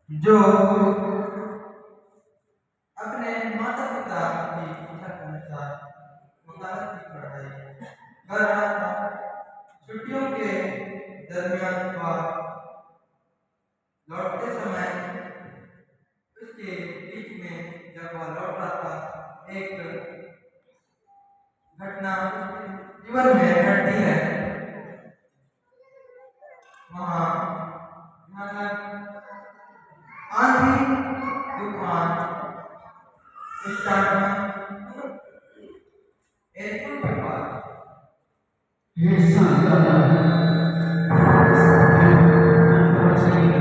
जो अपने माता पिता की इच्छा के अनुसार वकालत की पढ़ाई कर रहा था। छुट्टियों के दरमियान वह लौटते समय उसके बीच में जब वह लौट रहा था, एक घटना जीवन में घटती है। वहाँ भयानक आंधी तूफान एयरपोर्ट के पास ये सांत्वना चाहिए।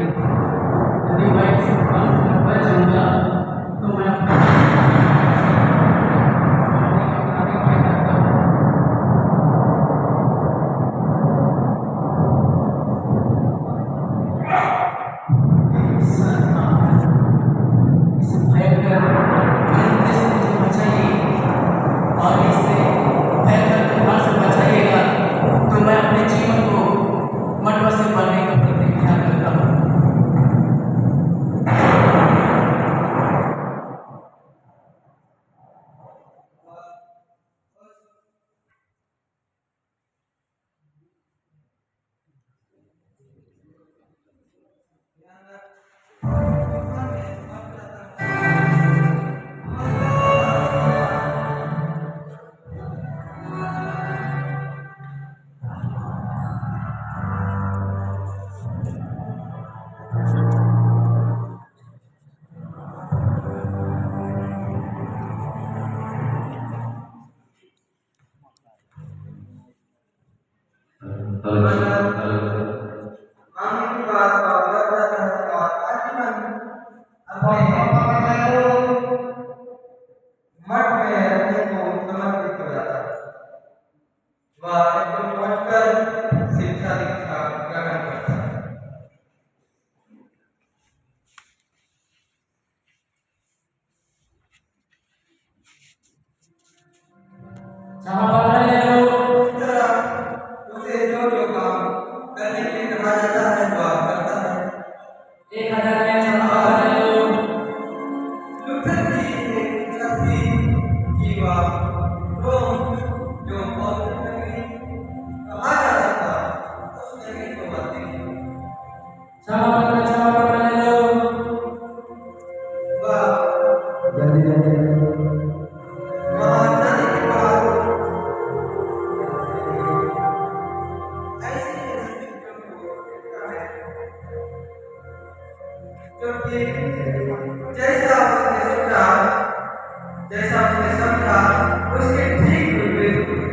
यदि मैं इस बात से बच जाऊंगा तो मैं अपने आगे क्या करता हूँ। इस भयंकर परिस्थिति से मुझे बचाइए और इससे भयंकर तूफान से बचाइएगा तो मैं अपने जीवन को मटवा से बनने का प्रतिज्ञा करता हूँ। आने की बात वापस जाता है और आजीवन अपने मठ में रहने को समर्पित हो जाता है। वह एकदम पहुंचकर शिक्षा दीक्षा ग्रहण करता है। उसे जो जो काम करने के लिए कहा जाता है वह करता है। 1000 में जमा कर लो। लुथर की एक इच्छा थी कि वह रोम जो बौद्ध नगरी कहा जाता था उस नगरी को वह देखे। जमा कर लो। वह वहाँ जाने के बाद ऐसी परिस्थितियों को देखता है जो कि जैसा उसने समझा उसके ठीक विपरीत हुए।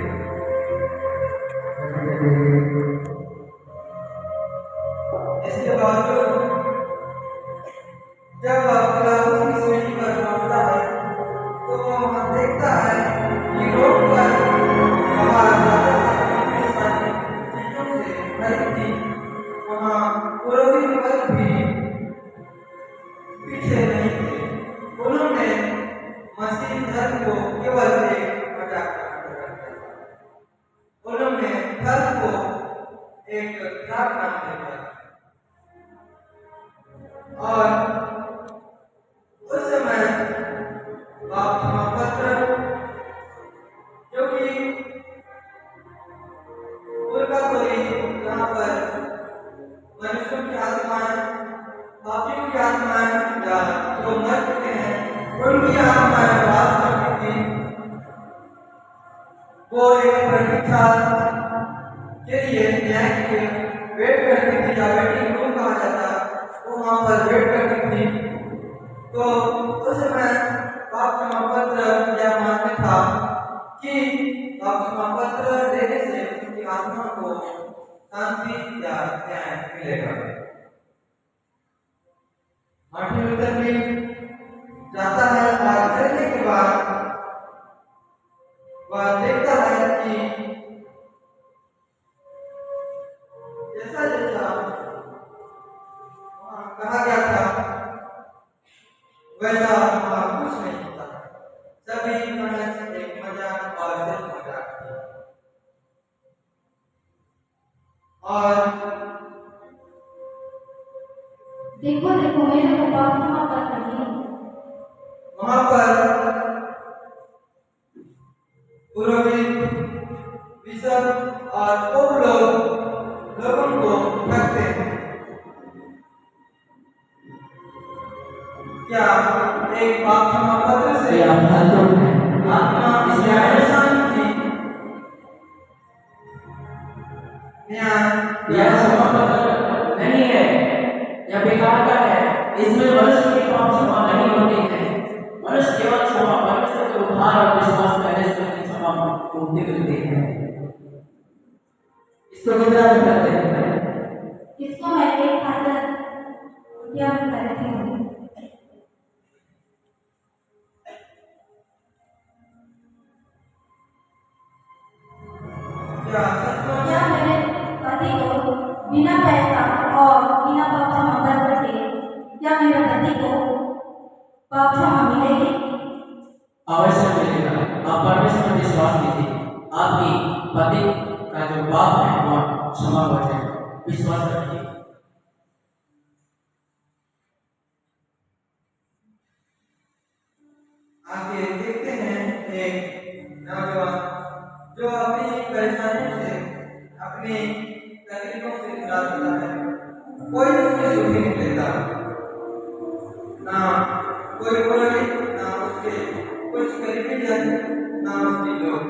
इसके बावजूद जब वह पिलातुस की सीढ़ी पर पहुंचता है तो वह वहां देखता है कि रोड पर बाहर सारी चीजों से भरी थी। वहां पुरोहित वर्ग भी पीछे नहीं थे। उन्होंने मसीह धर्म को केवल एक मजाक बनाकर रख दिया। उन्होंने धर्म को एक खराब नाम दे दिया और उस समय बपतिस्मा पत्र जो कि पुरखापुरी यहाँ पर मनुष्यों की आत्माएं, पापियों की आत्माएं या जो मर चुके हैं उनकी आत्माएं वास करती थी। वो एक प्रतीक्षा के लिए न्याय के वेट करती थी या वेटिंग रूम कहा जाता, वो वहां पर वेट करती थी। तो उस समय बपतिस्मा पत्र यह मानते था कि बपतिस्मा पत्र देने से उनकी आत्मा को शांति या न्याय मिलेगा। मार्टिन लूथर भी जाता है और देखने के बाद वह देखता है कि जैसा जैसा वहां कहा गया था वैसा वहां कुछ नहीं होता। सभी महज एक मजाक और सिर्फ मजाक थी। और देखो देखो मेरे को पाप क्षमा कर रही। वहां पर पुरोहित, बिशप और पोप लोगों को रखते हैं। क्या एक पाप क्षमा पत्र से आत्मा शांति, न्याय यह क्षमा पत्र नहीं है, यह बेकार का है। इसमें मनुष्य की पाप क्षमा नहीं होती है। मनुष्य केवल क्षमा परमेश्वर के उद्धार और विश्वास करने से उसकी क्षमा मुक्ति मिलती है। इसको कितना भी करते हैं? इसको मैं एक खातर क्या करती हूँ। क्या मेरे पति को बिना पैसा और बिना पाप क्षमा पत्र के क्या मेरे पति को पाप क्षमा मिलेगी? अवश्य मिलेगा। आप परमेश्वर पर विश्वास कीजिए, आपकी पति का जो पाप है वह क्षमा हो जाएगा। विश्वास रखिए। आगे देखते हैं एक नौजवान जो अपनी परेशानियों से, अपनी तकलीफों से निराश होता है। कोई उसकी सुधि नहीं लेता, ना कोई पुरोहित, ना उसके कुछ करीबी जन, ना उसके लोग।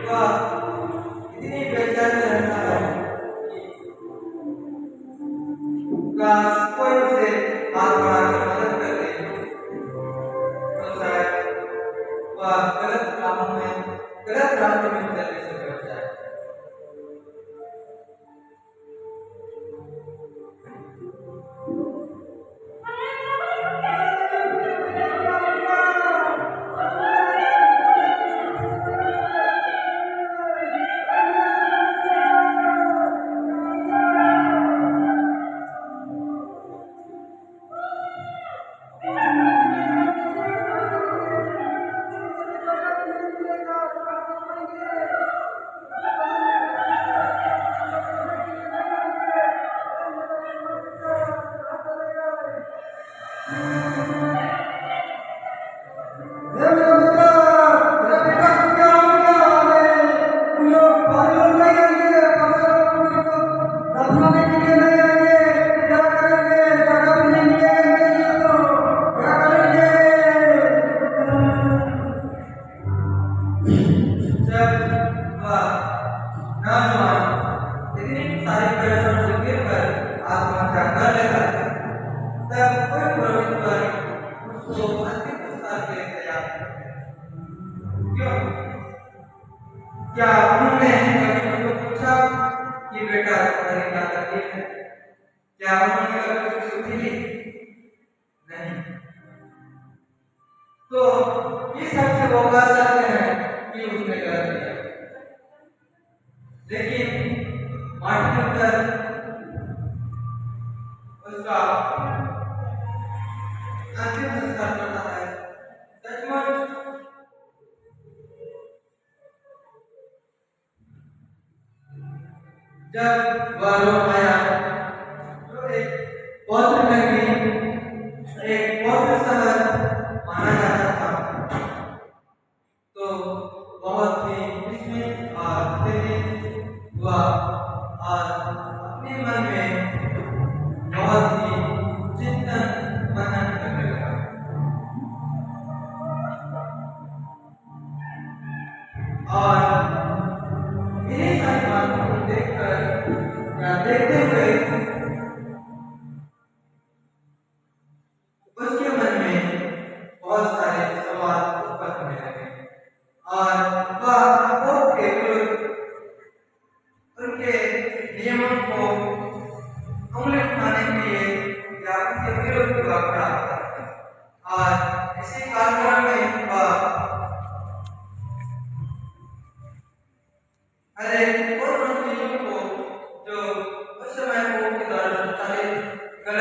वह इतनी बेचैन रहता है कि कोई उसे हाथ बढ़ाकर मदद कर दे, तो शायद वह गलत कामों में, गलत रास्ते में चलने से बच जाए। क्या उन्होंने कभी उसको पूछा कि बेटा तुम्हारी क्या तकलीफ है? क्या उन्होंने कभी उसकी सुधी ली? नहीं। तो इस हद से वो कह सकते हैं कि उसने गलत किया। लेकिन मार्टिन लूथर उसका अंतिम संस्कार करता है। सचमुच जब वह रोम आया तो एक पौत्र नगरी, एक पौत्र शहर माना जाता था, तो बहुत ही विस्मित और प्रेरित हुआ और अपने मन में बहुत ही चिंतन मनन करने लगा। और इन्हीं सारी बातों को देखकर या देखते हुए उसके मन में बहुत सारे सवाल उत्पन्न होने लगे और वह पोप के विरुद्ध उनके नियमों को उंगली उठाने के लिए या उनके विरुद्ध हुआ खड़ा था। और इसी कारण